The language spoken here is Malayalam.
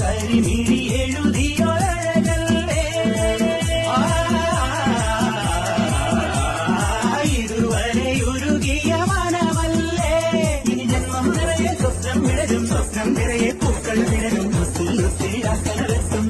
കരിമിഴി എഴുതിയൊരഴകല്ലേ ഇതുവരെ ഉരുകിയ മനമല്ലേ ഇനി ജന്മം നിറയെ സ്വപ്നം വിടരും സ്വപ്നം നിറയെ പൂക്കൾ വിടരും ഒത്തിരി ഒത്തിരി അക്കനവെത്തും